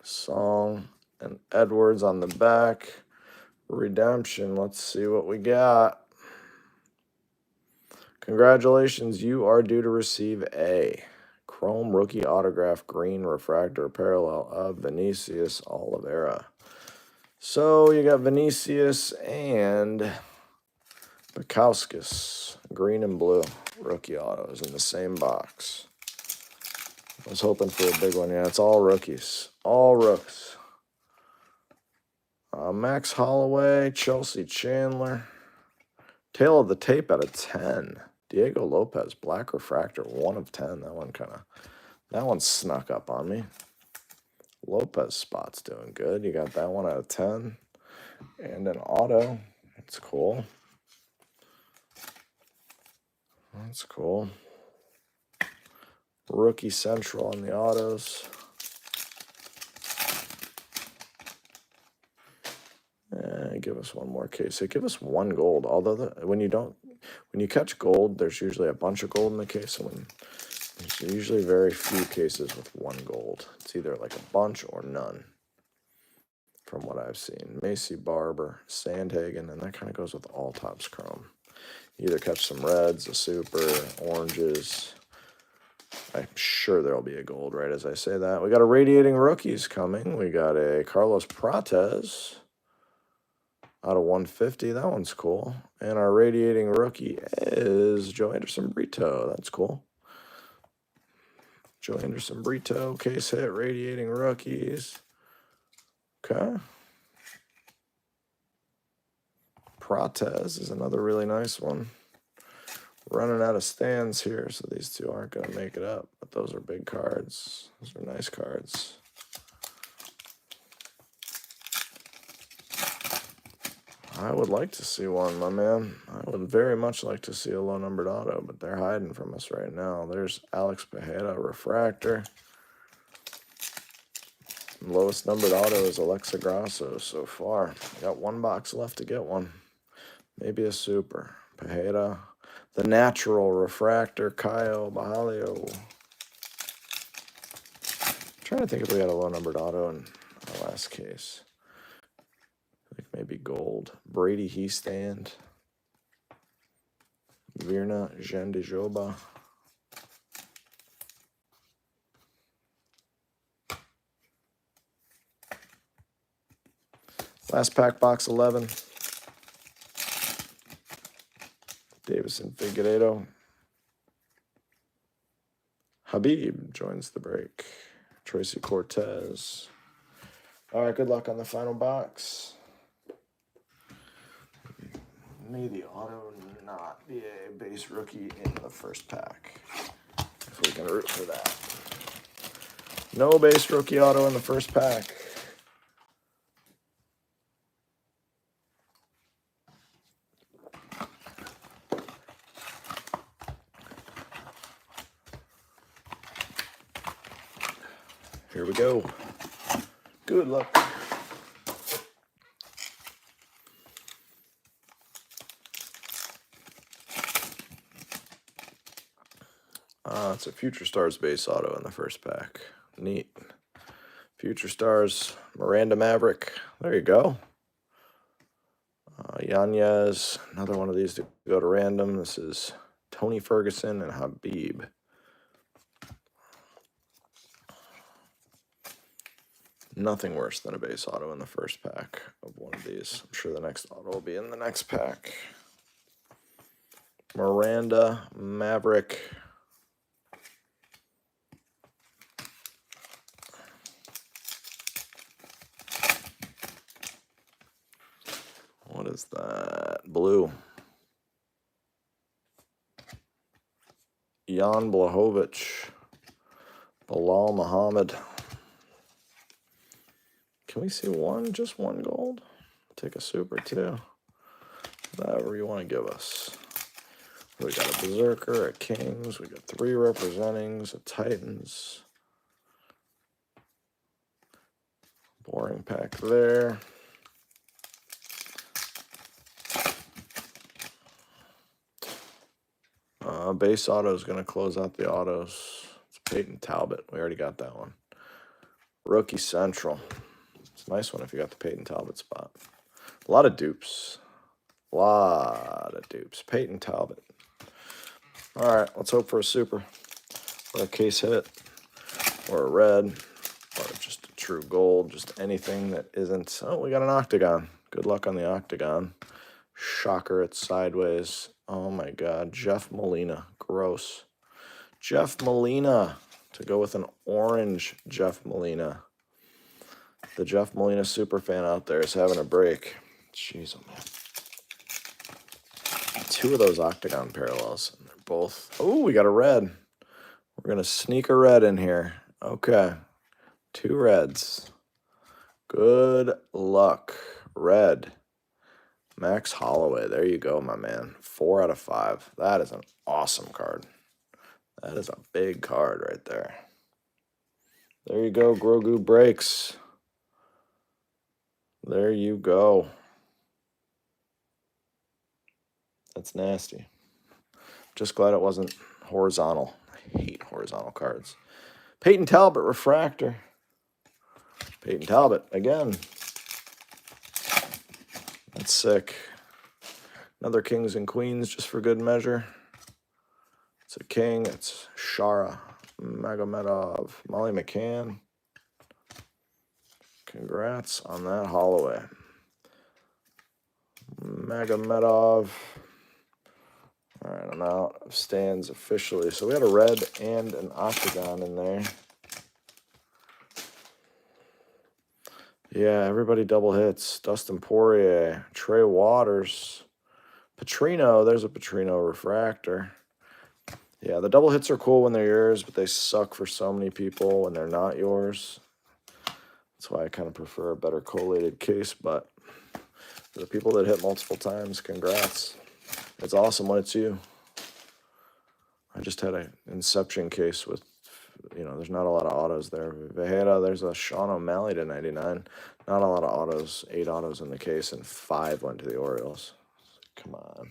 Song, and Edwards on the back. Redemption. Let's see what we got. Congratulations, you are due to receive a Chrome Rookie Autograph Green Refractor Parallel of Vinicius Oliveira. So you got Vinicius and Bukowskis, green and blue rookie autos in the same box. I was hoping for a big one. Yeah, it's all rookies. All rooks. Max Holloway, Chelsea Chandler. Tail of the tape out of 10. Diego Lopez, black refractor, 1 of 10. That one snuck up on me. Lopez spot's doing good. You got that 1 out of 10. And an auto. That's cool. That's cool. Rookie Central on the autos. Give us one more case. So give us 1 gold. Although when you catch gold, there's usually a bunch of gold in the case. And there's usually very few cases with 1 gold. It's either like a bunch or none, from what I've seen. Macy Barber, Sandhagen, and that kind of goes with all Topps Chrome. You either catch some reds, a super, oranges, I'm sure there'll be a gold right as I say that. We got a Radiating Rookies coming. We got a Carlos Prates out of 150. That one's cool. And our Radiating Rookie is Joe Anderson Brito. That's cool. Joe Anderson Brito, case hit, Radiating Rookies. Okay. Prates is another really nice one. Running out of stands here, so these two aren't going to make it up. But those are big cards. Those are nice cards. I would like to see one, my man. I would very much like to see a low-numbered auto, but they're hiding from us right now. There's Alex Pajeda, Refractor. Lowest numbered auto is Alexa Grasso so far. Got one box left to get one. Maybe a super. Pajeda. The Natural, Refractor, Caio Bajalio. Trying to think if we had a low-numbered auto in our last case. I think maybe gold. Brady Heastand. Virna Jandijoba. Last pack, box 11. Davison Figueiredo. Habib joins the break. Tracy Cortez. All right, good luck on the final box. May the auto not be a base rookie in the first pack. If we can root for that. No base rookie auto in the first pack. Here we go. Good luck. It's a Future Stars base auto in the first pack. Neat. Future Stars, Miranda Maverick. There you go. Yanez, another one of these to go to random. This is Tony Ferguson and Habib. Nothing worse than a base auto in the first pack of one of these. I'm sure the next auto will be in the next pack. Miranda Maverick. What is that? Blue. Jan Blachowicz. Bilal Muhammad. Can we see one? Just one gold? Take a super too. Whatever you want to give us. We got a Berserker, a Kings. We got 3 representings, a Titans. Boring pack there. Base auto is going to close out the autos. It's Peyton Talbot. We already got that one. Rookie Central. It's a nice one if you got the Peyton Talbot spot. A lot of dupes. A lot of dupes. Peyton Talbot. All right, let's hope for a super. Or a case hit. Or a red. Or just a true gold. Just anything that isn't. Oh, we got an octagon. Good luck on the octagon. Shocker, it's sideways. Oh my God. Jeff Molina. Gross. Jeff Molina. To go with an orange Jeff Molina. The Jeff Molina super fan out there is having a break. Jeez, oh man. 2 of those octagon parallels. And they're both. Oh, we got a red. We're going to sneak a red in here. Okay. 2 reds. Good luck. Red. Max Holloway. There you go, my man. 4 out of 5. That is an awesome card. That is a big card right there. There you go, Grogu Breaks. There you go. That's nasty. Just glad it wasn't horizontal. I hate horizontal cards. Peyton Talbot, Refractor. Peyton Talbot, again. That's sick. Another Kings and Queens, just for good measure. It's a King. It's Shara. Magomedov. Molly McCann. Congrats on that Holloway. Magomedov. All right, I'm out of stands officially. So we had a red and an octagon in there. Yeah, everybody double hits. Dustin Poirier, Trey Waters, Petrino. There's a Petrino refractor. Yeah, the double hits are cool when they're yours, but they suck for so many people when they're not yours. That's why I kind of prefer a better collated case, but for the people that hit multiple times, congrats. It's awesome when it's you. I just had an Inception case with, there's not a lot of autos there. Vejeda, there's a Sean O'Malley to 99. Not a lot of autos, 8 autos in the case, and 5 went to the Orioles. Come on.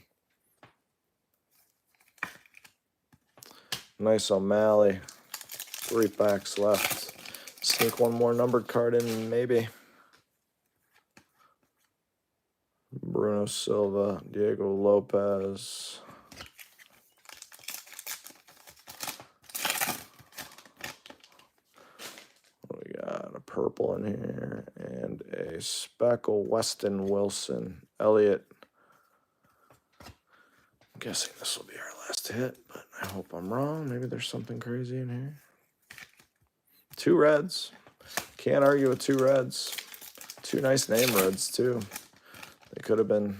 Nice O'Malley. 3 packs left. Sneak one more numbered card in, maybe. Bruno Silva, Diego Lopez. We got a purple in here and a speckle. Weston Wilson. Elliott. I'm guessing this will be our last hit, but I hope I'm wrong. Maybe there's something crazy in here. 2 reds. Can't argue with 2 reds. 2 nice name reds, too. They could have been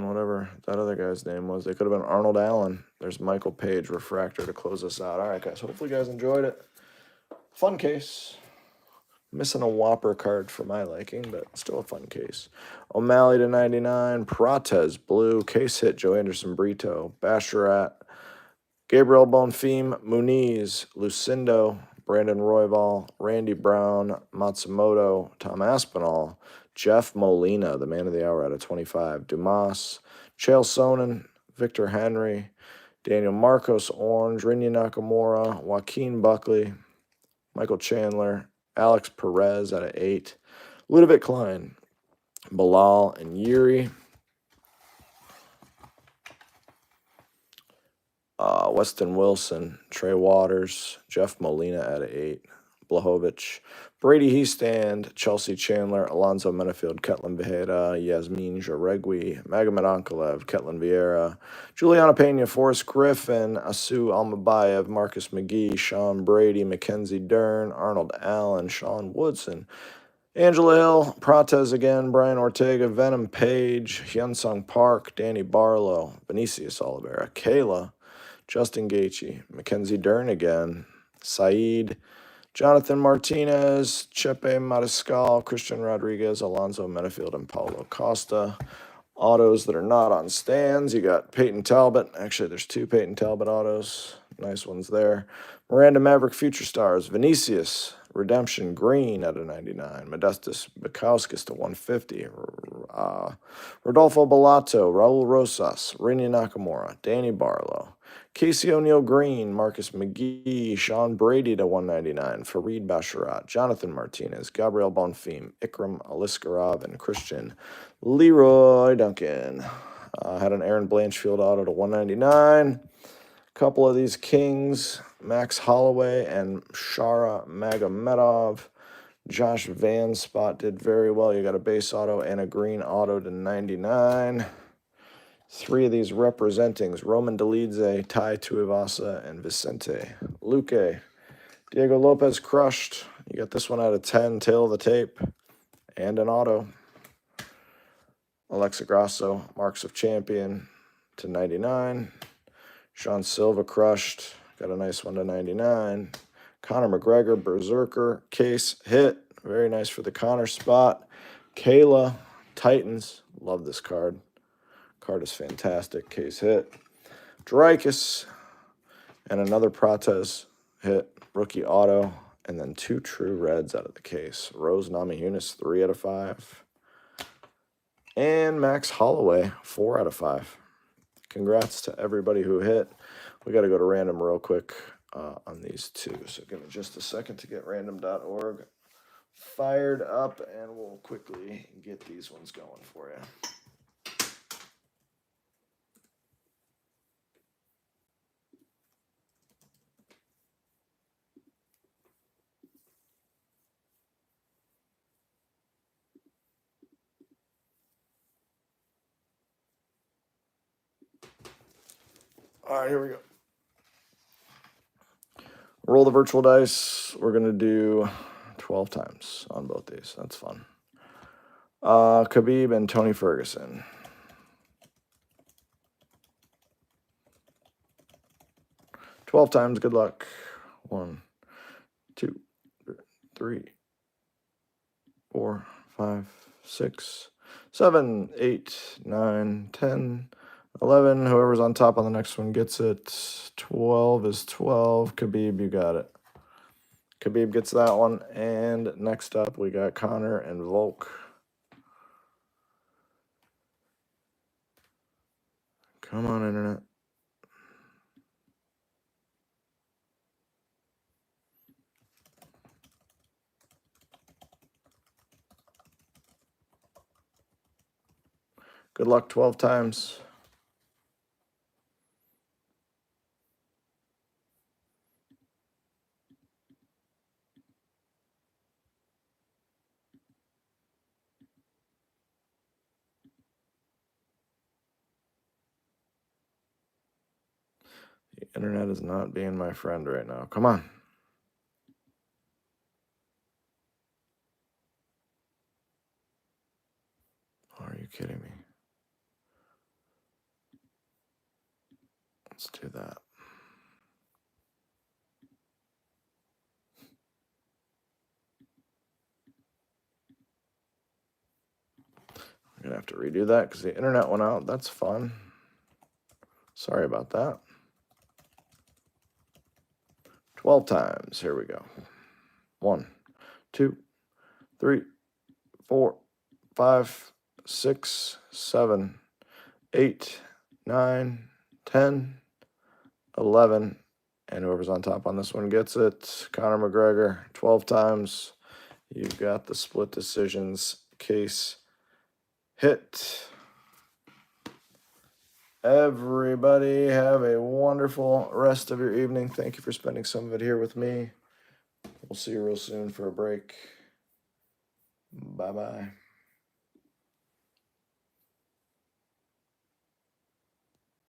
whatever that other guy's name was. They could have been Arnold Allen. There's Michael Page, refractor, to close us out. All right, guys. Hopefully you guys enjoyed it. Fun case. Missing a whopper card for my liking, but still a fun case. O'Malley to 99. Pratez, blue. Case hit, Joe Anderson Brito. Basharat. Gabriel Bonfim, Muniz. Lucindo. Brandon Royval. Randy Brown. Matsumoto. Tom Aspinall. Jeff Molina, the man of the hour, out of 25. Dumas, Chael Sonnen, Victor Henry, Daniel Marcos, Orange, Rinya Nakamura, Joaquin Buckley, Michael Chandler, Alex Perez out of 8. Ludovic Klein, Bilal, and Yuri. Weston Wilson, Trey Waters, Jeff Molina out of 8. Blahovich, Brady Heastand, Chelsea Chandler, Alonzo Menafield, Ketlin Vejeda, Yasmin Jaregui, Magomed Ankalev, Ketlin Vieira, Juliana Pena, Forrest Griffin, Asu Almabayev, Marcus McGee, Sean Brady, Mackenzie Dern, Arnold Allen, Sean Woodson, Angela Hill, Pratez again, Brian Ortega, Venom Page, Hyunsung Park, Danny Barlow, Vinicius Oliveira, Kayla, Justin Gaethje, Mackenzie Dern again, Saeed, Jonathan Martinez, Chepe Mariscal, Christian Rodriguez, Alonzo Menafield, and Paulo Costa. Autos that are not on stands. You got Peyton Talbot. Actually, there's 2 Peyton Talbot autos. Nice ones there. Miranda Maverick Future Stars. Vinicius, Redemption Green out of 99. Modestus Bukowskis to 150. Rodolfo Bellato, Raul Rosas, Rinya Nakamura, Danny Barlow. Casey O'Neill Green, Marcus McGee, Sean Brady to 199, Fareed Basharat, Jonathan Martinez, Gabriel Bonfim, Ikram Aliskarov, and Christian Leroy Duncan. Had an Aaron Blanchfield auto to 199. A couple of these Kings, Max Holloway and Shara Magomedov. Josh Van's spot did very well. You got a base auto and a green auto to 99. 3 of these representings, Roman Delidze, Ty Tuivasa, and Vicente Luque. Diego Lopez crushed. You got this one out of 10, tail of the tape, and an auto. Alexa Grasso, Marks of Champion to 99. Sean Silva crushed. Got a nice one to 99. Conor McGregor, Berserker, case hit. Very nice for the Conor spot. Kayla, Titans. Love this card. Card is fantastic. Case hit. Dreykus and another Pratez hit. Rookie auto. And then 2 true reds out of the case. Rose Namajunas, 3 out of 5. And Max Holloway, 4 out of 5. Congrats to everybody who hit. We got to go to random real quick on these 2. So give me just a second to get random.org fired up, and we'll quickly get these ones going for you. All right, here we go. Roll the virtual dice. We're going to do 12 times on both these. That's fun. Khabib and Tony Ferguson. $12 times. Good luck. 1, 2, 3, 4, 5, 6, 7, 8, 9, 10, 11. Whoever's on top on the next one gets it. 12 is 12. Khabib, you got it. Khabib gets that one. And next up, we got Connor and Volk. Come on, Internet. Good luck 12 times. The Internet is not being my friend right now. Come on. Are you kidding me? Let's do that. I'm going to have to redo that because the internet went out. That's fun. Sorry about that. 12 times. Here we go. 1, 2, 3, 4, 5, 6, 7, 8, 9, 10, 11. And whoever's on top on this one gets it. Conor McGregor, 12 times. You've got the split decisions case hit. Everybody have a wonderful rest of your evening. Thank you for spending some of it here with me. We'll see you real soon for a break. Bye-bye.